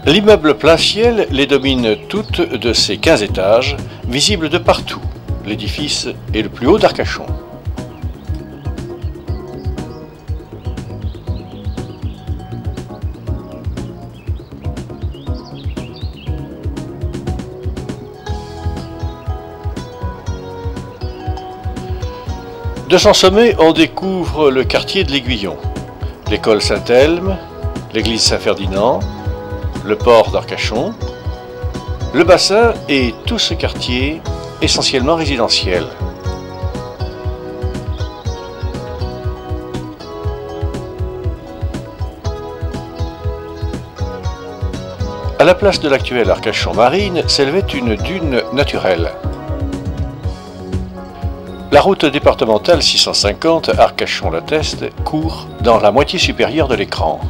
L'immeuble plein ciel les domine toutes de ses 15 étages, visibles de partout. L'édifice est le plus haut d'Arcachon. De son sommet, on découvre le quartier de l'Aiguillon, l'école Saint-Elme, l'église Saint-Ferdinand, le port d'Arcachon, le bassin et tout ce quartier essentiellement résidentiel. À la place de l'actuelle Arcachon marine s'élevait une dune naturelle. La route départementale 650 Arcachon-La Teste court dans la moitié supérieure de l'écran.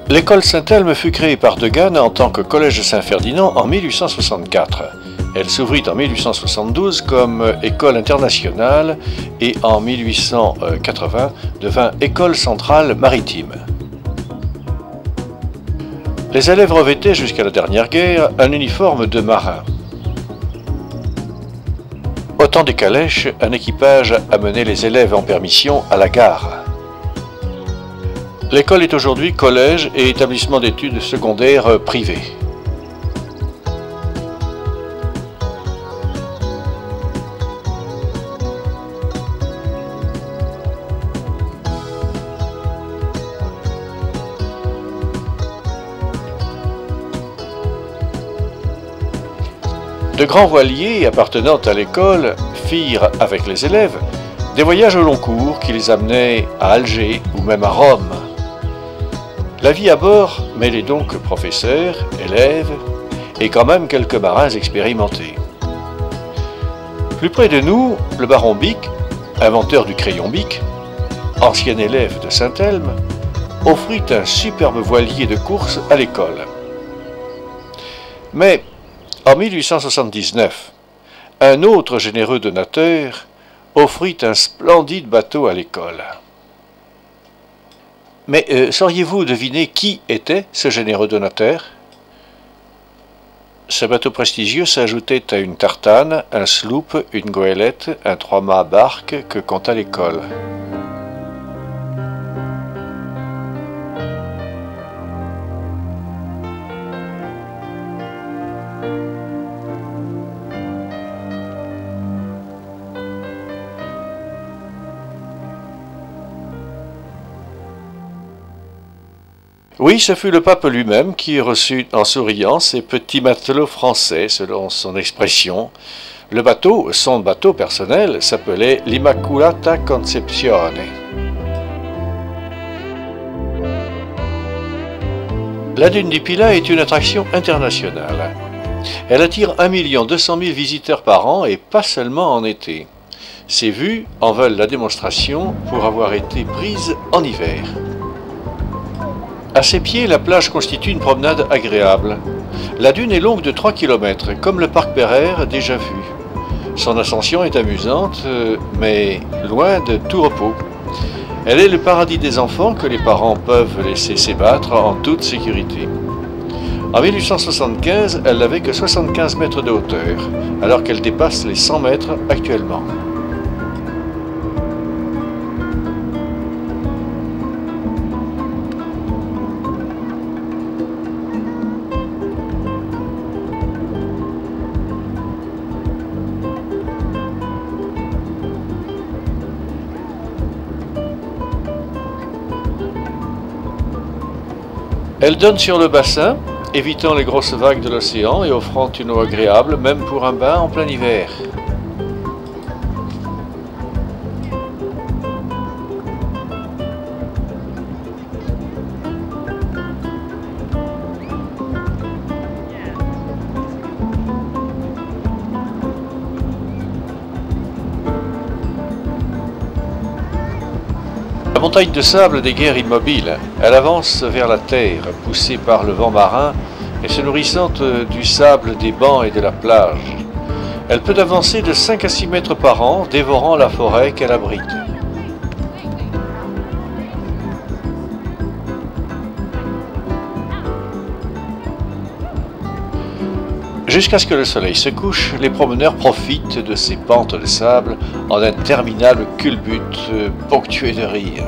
L'école Saint-Elme fut créée par Deganne en tant que collège Saint-Ferdinand en 1864. Elle s'ouvrit en 1872 comme école internationale et en 1880 devint école centrale maritime. Les élèves revêtaient jusqu'à la dernière guerre un uniforme de marin. Au temps des calèches, un équipage amenait les élèves en permission à la gare. L'école est aujourd'hui collège et établissement d'études secondaires privé. De grands voiliers appartenant à l'école firent avec les élèves des voyages au long cours qui les amenaient à Alger ou même à Rome. La vie à bord mêlait donc professeurs, élèves et quand même quelques marins expérimentés. Plus près de nous, le baron Bic, inventeur du crayon Bic, ancien élève de Saint-Elme, offrit un superbe voilier de course à l'école. Mais en 1879, un autre généreux donateur offrit un splendide bateau à l'école. Mais sauriez-vous deviner qui était ce généreux donateur? Ce bateau prestigieux s'ajoutait à une tartane, un sloop, une goélette, un 3-mâts barque que compta l'école. Oui, ce fut le pape lui-même qui reçut en souriant ces petits matelots français, selon son expression. Le bateau, son bateau personnel, s'appelait l'Immaculata Concezione. La dune du Pilat est une attraction internationale. Elle attire 1 200 000 visiteurs par an et pas seulement en été. Ces vues en veulent la démonstration pour avoir été prises en hiver. À ses pieds, la plage constitue une promenade agréable. La dune est longue de 3 km, comme le parc Pereire déjà vu. Son ascension est amusante, mais loin de tout repos. Elle est le paradis des enfants que les parents peuvent laisser s'ébattre en toute sécurité. En 1875, elle n'avait que 75 mètres de hauteur, alors qu'elle dépasse les 100 mètres actuellement. Elle donne sur le bassin, évitant les grosses vagues de l'océan et offrant une eau agréable, même pour un bain en plein hiver. La montagne de sable des guerres immobiles, elle avance vers la terre, poussée par le vent marin et se nourrissant du sable des bancs et de la plage. Elle peut avancer de 5 à 6 mètres par an, dévorant la forêt qu'elle abrite. Jusqu'à ce que le soleil se couche, les promeneurs profitent de ces pentes de sable en interminables culbutes ponctués de rire.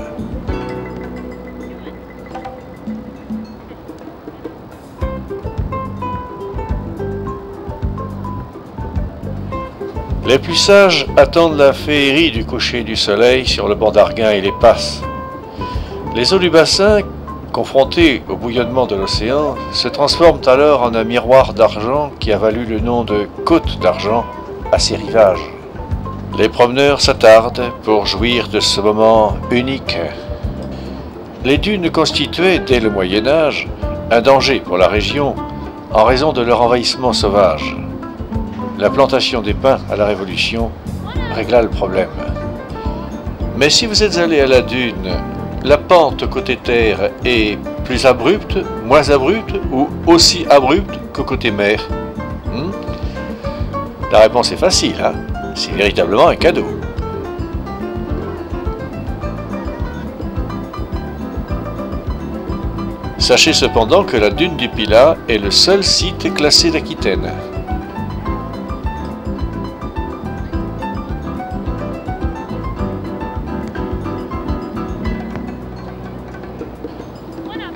Les plus sages attendent la féerie du coucher du soleil sur le bord d'Arguin et les passes. Les eaux du bassin, confrontées au bouillonnement de l'océan, se transforment alors en un miroir d'argent qui a valu le nom de Côte d'Argent à ses rivages. Les promeneurs s'attardent pour jouir de ce moment unique. Les dunes constituaient, dès le Moyen-Âge, un danger pour la région en raison de leur envahissement sauvage. La plantation des pins à la Révolution régla le problème. Mais si vous êtes allé à la dune, la pente côté terre est plus abrupte, moins abrupte ou aussi abrupte que côté mer? La réponse est facile, hein? C'est véritablement un cadeau. Sachez cependant que la dune du Pilat est le seul site classé d'Aquitaine.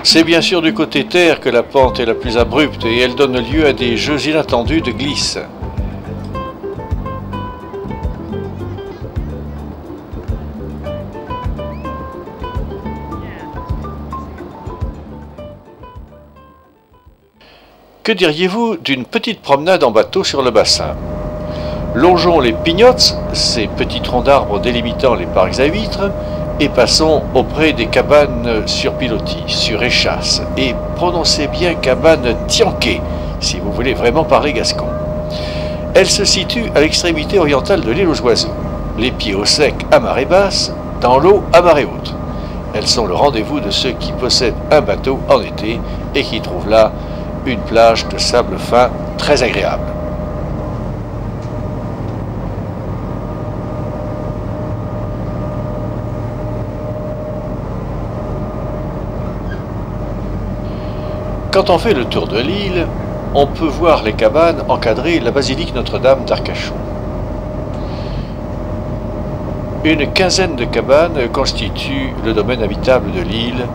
C'est bien sûr du côté terre que la pente est la plus abrupte et elle donne lieu à des jeux inattendus de glisse. Que diriez-vous d'une petite promenade en bateau sur le bassin? Longeons les pignottes, ces petits troncs d'arbres délimitant les parcs à huîtres, et passons auprès des cabanes sur pilotis, sur échasse, et prononcez bien cabane Tianquet, si vous voulez vraiment parler gascon. Elle se situe à l'extrémité orientale de l'île aux oiseaux, les pieds au sec à marée basse, dans l'eau à marée haute. Elles sont le rendez-vous de ceux qui possèdent un bateau en été et qui trouvent là une plage de sable fin très agréable. Quand on fait le tour de l'île, on peut voir les cabanes encadrer la basilique Notre-Dame d'Arcachon. Une quinzaine de cabanes constituent le domaine habitable de l'île,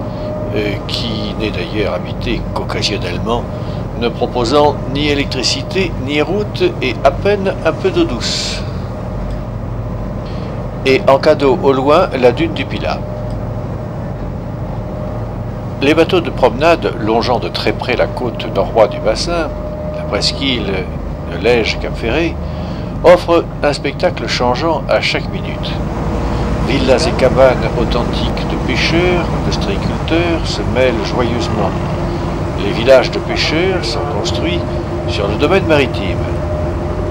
qui n'est d'ailleurs habité qu'occasionnellement, ne proposant ni électricité ni route et à peine un peu d'eau douce. Et en cadeau au loin, la dune du Pilat. Les bateaux de promenade longeant de très près la côte nord-ouest du bassin, la presqu'île de Lège-Cap-Ferré, offrent un spectacle changeant à chaque minute. Villas et cabanes authentiques de pêcheurs, d'ostréiculteurs se mêlent joyeusement. Les villages de pêcheurs sont construits sur le domaine maritime.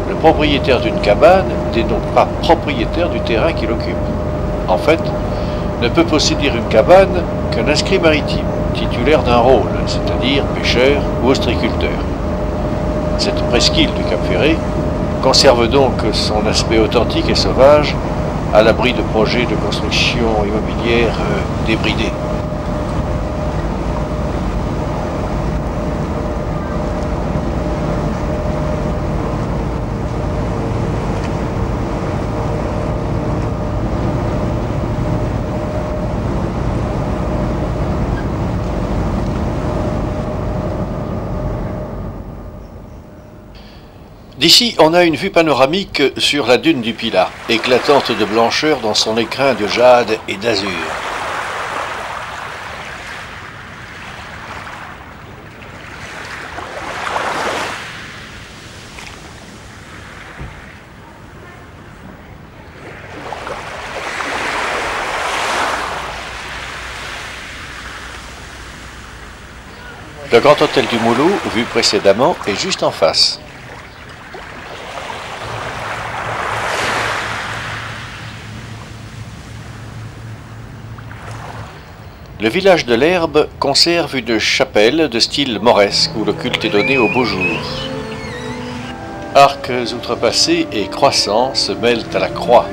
Le propriétaire d'une cabane n'est donc pas propriétaire du terrain qu'il occupe. En fait, ne peut posséder une cabane qu'un inscrit maritime, titulaire d'un rôle, c'est-à-dire pêcheur ou ostréiculteur. Cette presqu'île du Cap-Ferré conserve donc son aspect authentique et sauvage, à l'abri de projets de construction immobilière débridés. D'ici, on a une vue panoramique sur la dune du Pilat, éclatante de blancheur dans son écrin de jade et d'azur. Le grand hôtel du Moulou, vu précédemment, est juste en face. Le village de l'Herbe conserve une chapelle de style mauresque où le culte est donné au beau jour. Arcs outrepassés et croissants se mêlent à la croix.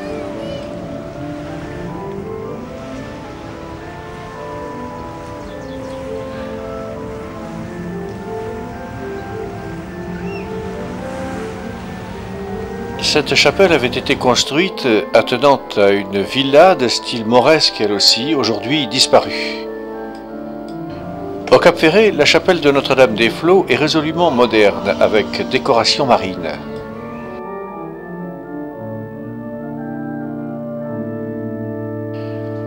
Cette chapelle avait été construite attenant à une villa de style mauresque elle aussi, aujourd'hui disparue. Au Cap-Ferret, la chapelle de Notre-Dame-des-Flots est résolument moderne, avec décoration marine.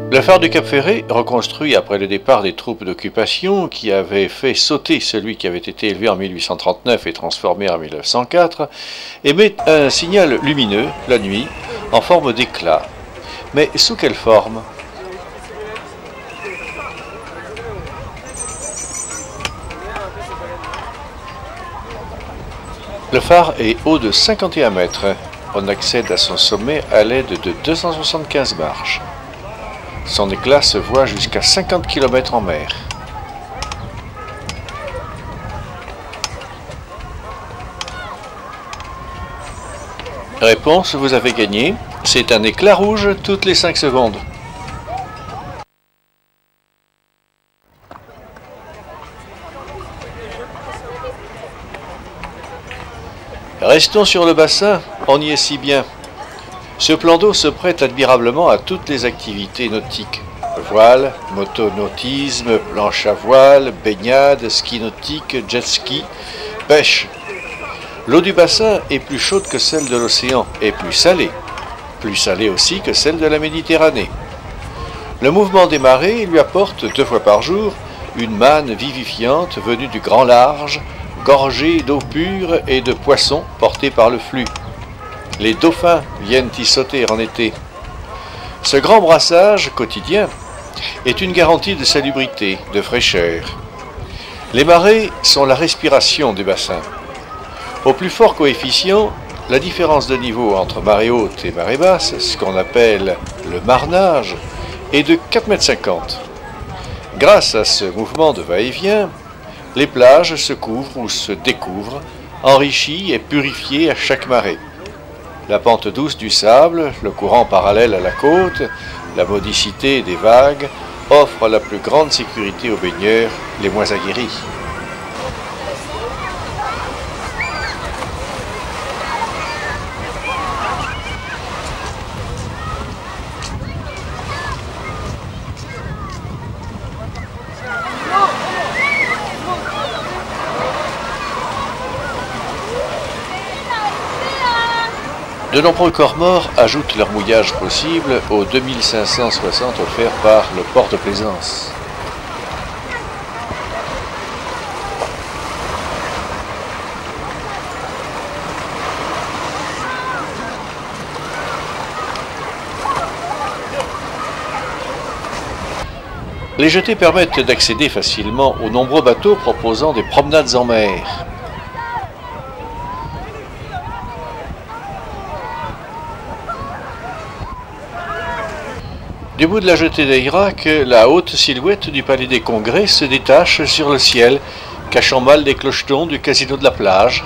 Le phare du Cap-Ferret, reconstruit après le départ des troupes d'occupation qui avaient fait sauter celui qui avait été élevé en 1839 et transformé en 1904, émet un signal lumineux, la nuit, en forme d'éclat. Mais sous quelle forme ? Le phare est haut de 51 mètres. On accède à son sommet à l'aide de 275 marches. Son éclat se voit jusqu'à 50 km en mer. Réponse, vous avez gagné. C'est un éclat rouge toutes les 5 secondes. Restons sur le bassin, on y est si bien. Ce plan d'eau se prête admirablement à toutes les activités nautiques. Voile, motonautisme, planche à voile, baignade, ski nautique, jet ski, pêche. L'eau du bassin est plus chaude que celle de l'océan et plus salée aussi que celle de la Méditerranée. Le mouvement des marées lui apporte 2 fois par jour une manne vivifiante venue du grand large, gorgée d'eau pure et de poissons portés par le flux. Les dauphins viennent y sauter en été. Ce grand brassage quotidien est une garantie de salubrité, de fraîcheur. Les marées sont la respiration du bassin. Au plus fort coefficient, la différence de niveau entre marée haute et marée basse, ce qu'on appelle le marnage, est de 4,50 m. Grâce à ce mouvement de va-et-vient, les plages se couvrent ou se découvrent, enrichies et purifiées à chaque marée. La pente douce du sable, le courant parallèle à la côte, la modicité des vagues offrent la plus grande sécurité aux baigneurs les moins aguerris. De nombreux corps-morts ajoutent leur mouillage possible aux 2560 offerts par le port de plaisance. Les jetées permettent d'accéder facilement aux nombreux bateaux proposant des promenades en mer. Du bout de la jetée d'Ayrac, la haute silhouette du palais des Congrès se détache sur le ciel, cachant mal les clochetons du casino de la plage.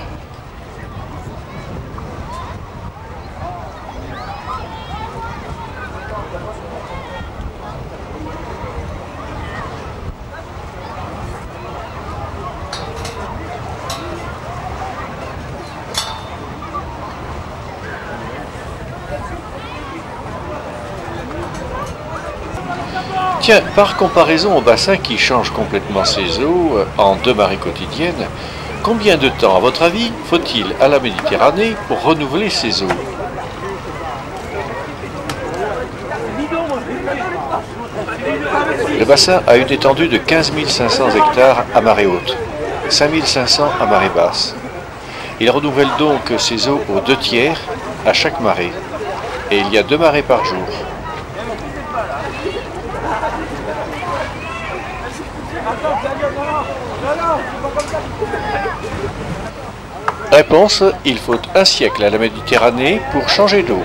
Tiens, par comparaison au bassin qui change complètement ses eaux en 2 marées quotidiennes, combien de temps, à votre avis, faut-il à la Méditerranée pour renouveler ses eaux? Le bassin a une étendue de 15 500 hectares à marée haute, 5 500 à marée basse. Il renouvelle donc ses eaux aux 2 tiers à chaque marée, et il y a 2 marées par jour. Réponse, il faut un siècle à la Méditerranée pour changer d'eau.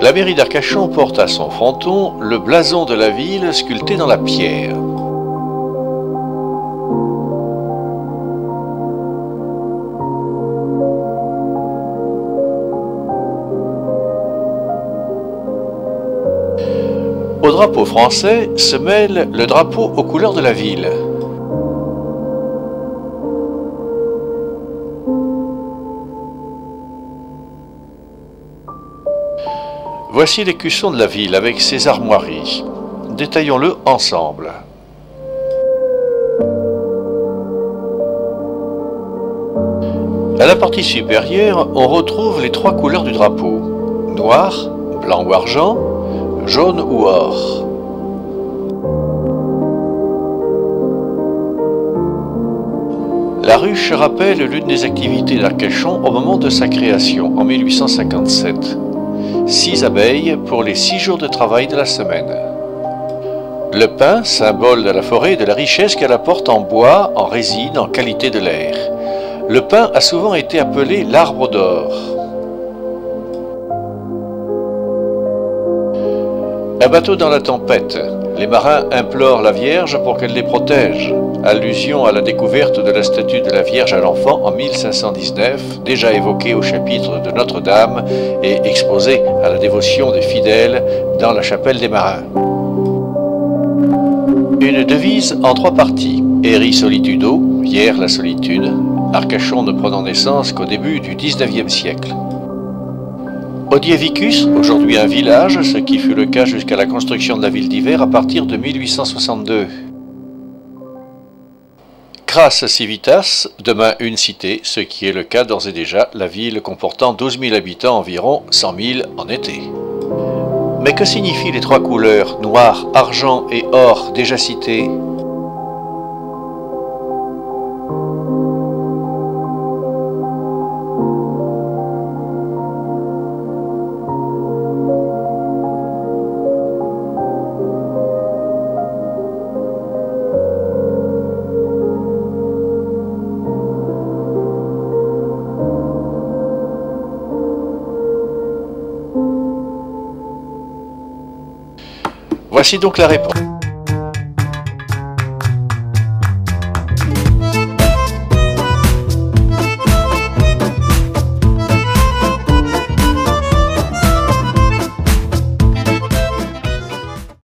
La mairie d'Arcachon porte à son fronton le blason de la ville sculpté dans la pierre. Au drapeau français se mêle le drapeau aux couleurs de la ville. Voici l'écusson de la ville avec ses armoiries. Détaillons-le ensemble. À la partie supérieure, on retrouve les trois couleurs du drapeau: noir, blanc ou argent, jaune ou or. La ruche rappelle l'une des activités d'Arcachon au moment de sa création, en 1857. 6 abeilles pour les 6 jours de travail de la semaine. Le pin, symbole de la forêt et de la richesse qu'elle apporte en bois, en résine, en qualité de l'air. Le pin a souvent été appelé l'arbre d'or. Un bateau dans la tempête. Les marins implorent la Vierge pour qu'elle les protège. Allusion à la découverte de la statue de la Vierge à l'enfant en 1519, déjà évoquée au chapitre de Notre-Dame et exposée à la dévotion des fidèles dans la chapelle des marins. Une devise en 3 parties. Eri solitudo, hier la solitude, Arcachon ne prenant naissance qu'au début du XIXe siècle. Odievicus, aujourd'hui un village, ce qui fut le cas jusqu'à la construction de la ville d'Hiver à partir de 1862. Cras civitas, demain une cité, ce qui est le cas d'ores et déjà, la ville comportant 12 000 habitants environ, 100 000 en été. Mais que signifient les 3 couleurs, noir, argent et or, déjà citées? Voici donc la réponse.